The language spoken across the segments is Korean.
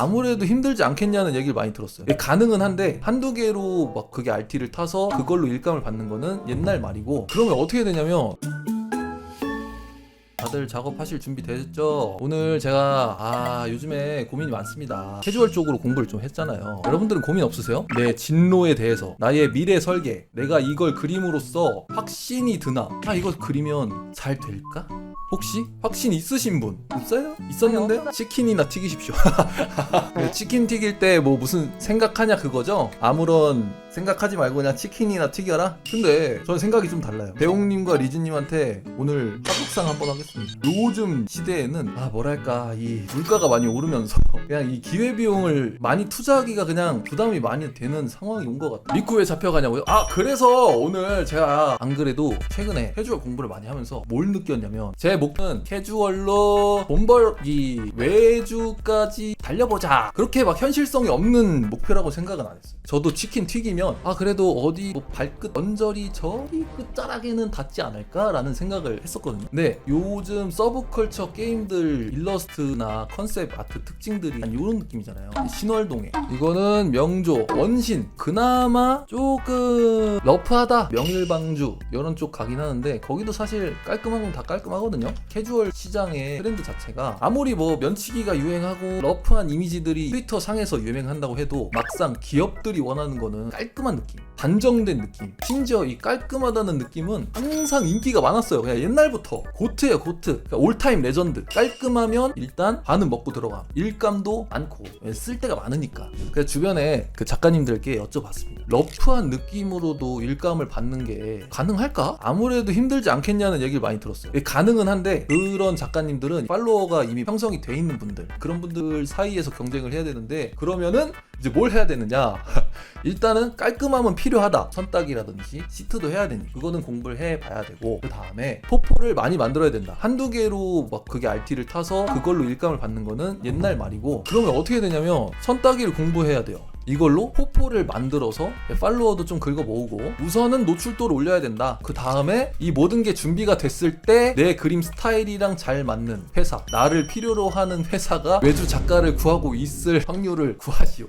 아무래도 힘들지 않겠냐는 얘기를 많이 들었어요. 가능은 한데 한두 개로 막 그게 RT를 타서 그걸로 일감을 받는 거는 옛날 말이고, 그러면 어떻게 되냐면, 다들 작업하실 준비 되셨죠? 오늘 제가 요즘에 고민이 많습니다. 캐주얼 쪽으로 공부를 좀 했잖아요. 여러분들은 고민 없으세요? 내 진로에 대해서, 나의 미래 설계, 내가 이걸 그림으로써 확신이 드나? 이거 그리면 잘 될까? 혹시 확신 있으신 분 없어요? 있었는데 치킨이나 튀기십시오. 치킨 튀길 때 뭐 무슨 생각하냐 그거죠? 아무런 생각하지 말고 그냥 치킨이나 튀겨라? 근데 저는 생각이 좀 달라요. 대웅님과 리즈님한테 오늘 합격상 한번 하겠습니다. 요즘 시대에는 뭐랄까, 이 물가가 많이 오르면서 그냥 이 기회비용을 많이 투자하기가 그냥 부담이 많이 되는 상황이 온 것 같아요. 믿고 왜 잡혀가냐고요? 그래서 오늘 제가 안 그래도 최근에 캐주얼 공부를 많이 하면서 뭘 느꼈냐면, 제 목표는 캐주얼로 돈 벌기, 외주까지 달려보자, 그렇게 막 현실성이 없는 목표라고 생각은 안 했어요. 저도 치킨 튀기면 그래도 어디 뭐 발끝 언저리 저리 끝자락에는 닿지 않을까라는 생각을 했었거든요. 근데 요즘 서브컬처 게임들 일러스트나 컨셉 아트 특징들이 이런 느낌이잖아요. 신월동에 이거는 명조, 원신, 그나마 조금 러프하다, 명일방주 이런 쪽 가긴 하는데, 거기도 사실 깔끔한 건 다 깔끔하거든요. 캐주얼 시장의 트렌드 자체가 아무리 뭐 면치기가 유행하고 러프한 이미지들이 트위터 상에서 유행한다고 해도, 막상 기업들이 원하는 거는 깔끔한 느낌, 단정된 느낌, 심지어 이 깔끔하다는 느낌은 항상 인기가 많았어요. 그냥 옛날부터 고트예요, 고트. 그러니까 올타임 레전드. 깔끔하면 일단 반은 먹고 들어가, 일감도 많고 쓸 데가 많으니까. 그래서 주변에 그 작가님들께 여쭤봤습니다. 러프한 느낌으로도 일감을 받는 게 가능할까? 아무래도 힘들지 않겠냐는 얘기를 많이 들었어요. 가능은 한데, 그런 작가님들은 팔로워가 이미 형성이 돼 있는 분들, 그런 분들 사이에서 경쟁을 해야 되는데, 그러면은 이제 뭘 해야 되느냐? 일단은 깔끔함은 필요하다. 선딱이라든지 시트도 해야 되니 그거는 공부를 해봐야 되고, 그 다음에 포포를 많이 만들어야 된다. 한두 개로 막 그게 RT를 타서 그걸로 일감을 받는 거는 옛날 말이고, 그러면 어떻게 되냐면 선딱이를 공부해야 돼요. 이걸로 포포를 만들어서 팔로워도 좀 긁어 모으고, 우선은 노출도를 올려야 된다. 그 다음에 이 모든 게 준비가 됐을 때 내 그림 스타일이랑 잘 맞는 회사, 나를 필요로 하는 회사가 외주 작가를 구하고 있을 확률을 구하시오.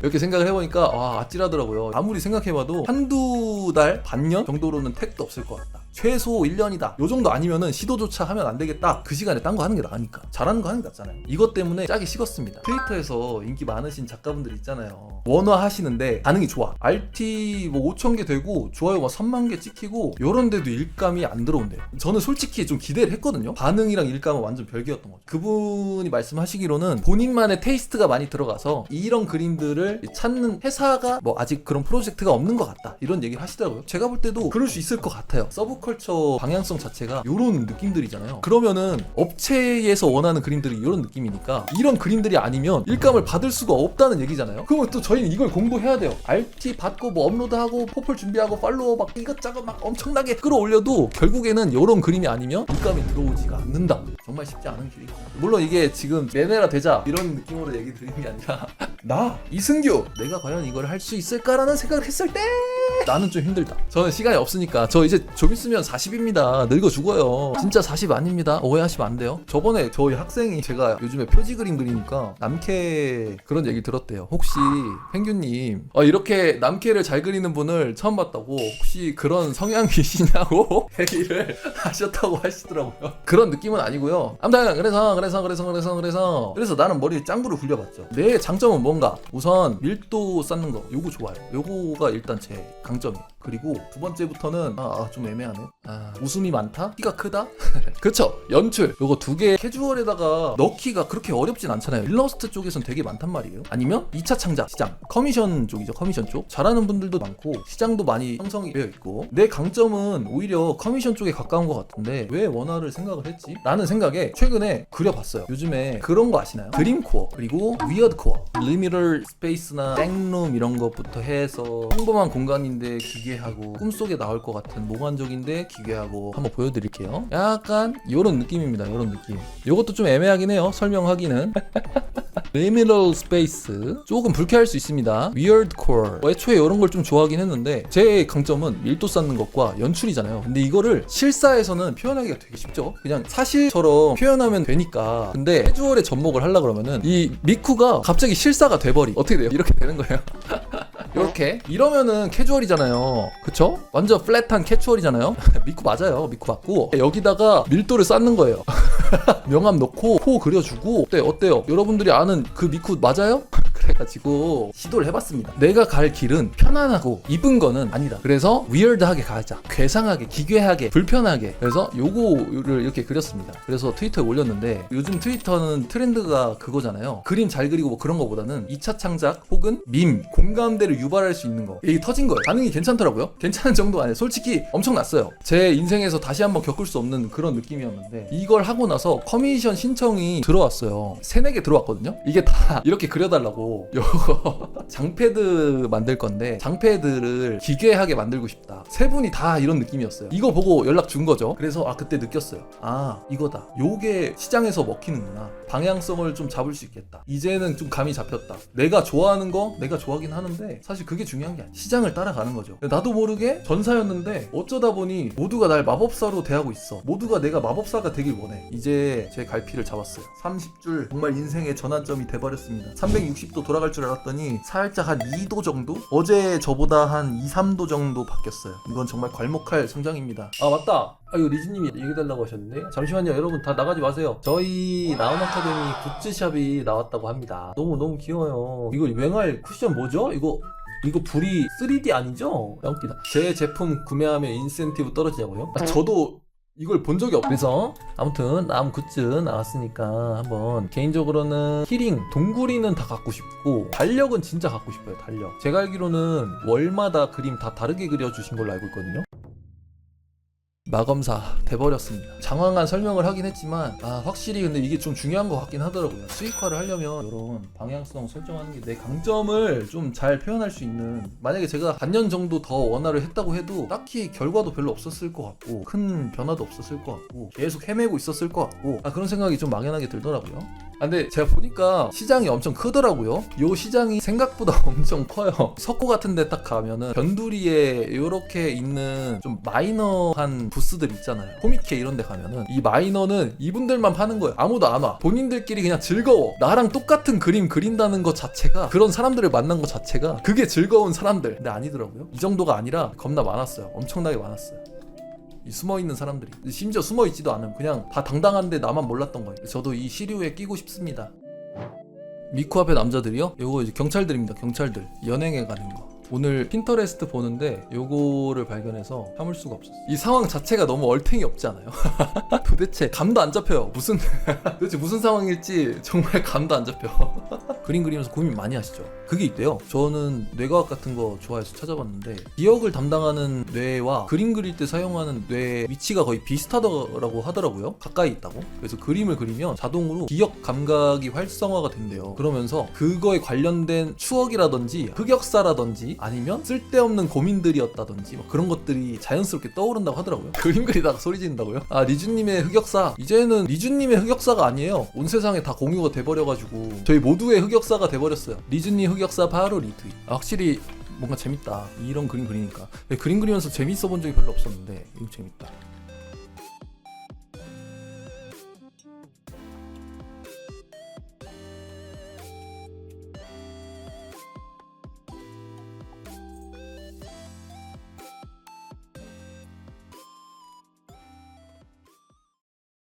이렇게 생각을 해보니까 아찔하더라고요. 아무리 생각해봐도 한두 달, 반년 정도로는 택도 없을 것 같다. 최소 1년이다. 요 정도 아니면은 시도조차 하면 안 되겠다. 그 시간에 딴 거 하는 게 나으니까. 잘하는 거 하는 게 낫잖아요. 이것 때문에 짜기 식었습니다. 트위터에서 인기 많으신 작가분들 있잖아요. 원화 하시는데 반응이 좋아. RT 뭐 5,000개 되고 좋아요 막 3만 개 찍히고, 요런 데도 일감이 안 들어온대요. 저는 솔직히 좀 기대를 했거든요. 반응이랑 일감은 완전 별개였던 거죠. 그분이 말씀하시기로는 본인만의 테이스트가 많이 들어가서 이런 그림들을 찾는 회사가 뭐 아직 그런 프로젝트가 없는 것 같다, 이런 얘기를 하시더라고요. 제가 볼 때도 그럴 수 있을 것 같아요. 서브컬처 방향성 자체가 이런 느낌들이잖아요. 그러면은 업체에서 원하는 그림들이 이런 느낌이니까, 이런 그림들이 아니면 일감을 받을 수가 없다는 얘기잖아요. 그러면 또 저희는 이걸 공부해야 돼요. RT 받고 뭐 업로드하고 포폴 준비하고 팔로워 막 이것저것 막 엄청나게 끌어올려도 결국에는 이런 그림이 아니면 일감이 들어오지가 않는다. 정말 쉽지 않은 길이고, 물론 이게 지금 내내라 되자 이런 느낌으로 얘기 드리는 게 아니라 나 이승규, 내가 과연 이걸 할 수 있을까라는 생각을 했을 때 나는 좀 힘들다. 저는 시간이 없으니까. 저 이제 좀 있으면 40입니다. 늙어 죽어요. 진짜 40 아닙니다. 오해하시면 안 돼요. 저번에 저희 학생이, 제가 요즘에 표지 그림 그리니까 남캐 그런 얘기 들었대요. 혹시 펭규님 이렇게 남캐를 잘 그리는 분을 처음 봤다고, 혹시 그런 성향이시냐고 얘기를 하셨다고 하시더라고요. 그런 느낌은 아니고요. 아무튼 그래서 나는 머리에 짱구를 굴려봤죠. 내 장점은 뭔가? 우선 밀도 쌓는 거, 요거 좋아요. 요거가 일단 제 강점이에요. 그리고 두 번째부터는 좀 애매하네. 웃음이 많다? 키가 크다? 그쵸? 연출 요거 두 개 캐주얼에다가 넣기가 그렇게 어렵진 않잖아요. 일러스트 쪽에선 되게 많단 말이에요. 아니면 2차 창작 시장, 커미션 쪽이죠. 커미션 쪽 잘하는 분들도 많고 시장도 많이 형성이 되어 있고, 내 강점은 오히려 커미션 쪽에 가까운 것 같은데 왜 원화를 생각을 했지? 라는 생각에 최근에 그려봤어요. 요즘에 그런 거 아시나요? 드림코어, 그리고 위어드코어, 리미럴 스페이스나 백룸 이런 것부터 해서 평범한 공간인데 기괴하고 꿈속에 나올 것 같은 몽환적인데 기괴하고, 한번 보여드릴게요. 약간 요런 느낌입니다. 요런 느낌. 요것도 좀 애매하긴 해요, 설명하기는. liminal space 조금 불쾌할 수 있습니다. weirdcore 애초에 이런 걸 좀 좋아하긴 했는데 제 강점은 밀도 쌓는 것과 연출이잖아요. 근데 이거를 실사에서는 표현하기가 되게 쉽죠. 그냥 사실처럼 표현하면 되니까. 근데 캐주얼에 접목을 하려 그러면은 이 미쿠가 갑자기 실사가 돼버리 어떻게 돼요? 이렇게 되는 거예요. 이렇게 이러면은 캐주얼이잖아요. 그쵸? 완전 플랫한 캐주얼이잖아요. 미쿠 맞아요. 미쿠 맞고 여기다가 밀도를 쌓는 거예요. 명암 넣고 코 그려주고 어때요? 여러분들이 아는 그 미쿠 맞아요? 그래가지고 시도를 해봤습니다. 내가 갈 길은 편안하고 이쁜 거는 아니다. 그래서 위얼드하게 가자. 괴상하게, 기괴하게, 불편하게. 그래서 요거를 이렇게 그렸습니다. 그래서 트위터에 올렸는데 요즘 트위터는 트렌드가 그거잖아요. 그림 잘 그리고 뭐 그런 거보다는 2차 창작 혹은 밈, 공감대를 유발할 수 있는 거. 이게 터진 거예요. 반응이 괜찮더라고요. 괜찮은 정도 아니에요. 솔직히 엄청났어요. 제 인생에서 다시 한번 겪을 수 없는 그런 느낌이었는데 이걸 하고 나서 커미션 신청이 들어왔어요. 3-4개 들어왔거든요. 이게 다 이렇게 그려달라고. 요거 장패드 만들 건데 장패드를 기괴하게 만들고 싶다. 3분이 다 이런 느낌이었어요. 이거 보고 연락 준 거죠. 그래서 그때 느꼈어요. 이거다. 요게 시장에서 먹히는구나. 방향성을 좀 잡을 수 있겠다. 이제는 좀 감이 잡혔다. 내가 좋아하는 거 내가 좋아하긴 하는데 사실 그게 중요한 게 아니야. 시장을 따라가는 거죠. 나도 모르게 전사였는데 어쩌다 보니 모두가 날 마법사로 대하고 있어. 모두가 내가 마법사가 되길 원해. 이제 제 갈피를 잡았어요. 30줄 정말 인생의 전환점이 돼버렸습니다. 360도 돌아갈 줄 알았더니 살짝 한 2도 정도? 어제 저보다 한 2-3도 정도 바뀌었어요. 이건 정말 괄목할 성장입니다. 맞다. 이거 리즈님이 얘기해달라고 하셨는데 잠시만요. 여러분 다 나가지 마세요. 저희 나움 아카데미 굿즈샵이 나왔다고 합니다. 너무 귀여워요. 이거 맹활 쿠션 뭐죠? 이거 불이 3D 아니죠? 야 웃기다. 제 제품 구매하면 인센티브 떨어지냐고요? 저도 이걸 본 적이 없어. 그래서 아무튼 나움 굿즈 나왔으니까 한번 개인적으로는 히링, 동굴이는 다 갖고 싶고 달력은 진짜 갖고 싶어요. 달력. 제가 알기로는 월마다 그림 다 다르게 그려주신 걸로 알고 있거든요. 마검사 돼버렸습니다. 장황한 설명을 하긴 했지만 확실히 근데 이게 좀 중요한 것 같긴 하더라고요. 수익화를 하려면 이런 방향성 설정하는 게 내 강점을 좀 잘 표현할 수 있는, 만약에 제가 반년 정도 더 원화를 했다고 해도 딱히 결과도 별로 없었을 것 같고 큰 변화도 없었을 것 같고 계속 헤매고 있었을 것 같고 그런 생각이 좀 막연하게 들더라고요. 근데 제가 보니까 시장이 엄청 크더라고요. 요 시장이 생각보다 엄청 커요. 석고 같은 데 딱 가면은 변두리에 요렇게 있는 좀 마이너한 부스들 있잖아요. 코미케 이런 데 가면은 이 마이너는 이분들만 파는 거예요. 아무도 안 와. 본인들끼리 그냥 즐거워. 나랑 똑같은 그림 그린다는 것 자체가, 그런 사람들을 만난 것 자체가 그게 즐거운 사람들. 근데 아니더라고요. 이 정도가 아니라 겁나 많았어요. 엄청나게 많았어요. 이 숨어있는 사람들이, 심지어 숨어있지도 않음. 그냥 다 당당한데 나만 몰랐던 거예요. 저도 이 시류에 끼고 싶습니다. 미쿠 앞에 남자들이요? 요거 이제 경찰들입니다. 경찰들 연행해 가는 거. 오늘 핀터레스트 보는데 요거를 발견해서 참을 수가 없었어요. 이 상황 자체가 너무 얼탱이 없지 않아요? 도대체 감도 안 잡혀요. 도대체 무슨 상황일지 정말 감도 안 잡혀. 그림 그리면서 고민 많이 하시죠? 그게 있대요. 저는 뇌과학 같은 거 좋아해서 찾아봤는데 기억을 담당하는 뇌와 그림 그릴 때 사용하는 뇌 위치가 거의 비슷하다고 하더라고요. 가까이 있다고. 그래서 그림을 그리면 자동으로 기억 감각이 활성화가 된대요. 그러면서 그거에 관련된 추억이라든지 흑역사라든지 아니면 쓸데없는 고민들이었다든지 그런 것들이 자연스럽게 떠오른다고 하더라고요. 그림 그리다가 소리 지른다고요? 리주님의 흑역사, 이제는 리주님의 흑역사가 아니에요. 온 세상에 다 공유가 돼버려가지고 저희 모두의 흑역사가 돼버렸어요. 리주님 흑역사 바로 리트윗. 확실히 뭔가 재밌다. 이런 그림 그리니까. 그림 그리면서 재밌어 본 적이 별로 없었는데 이거 재밌다.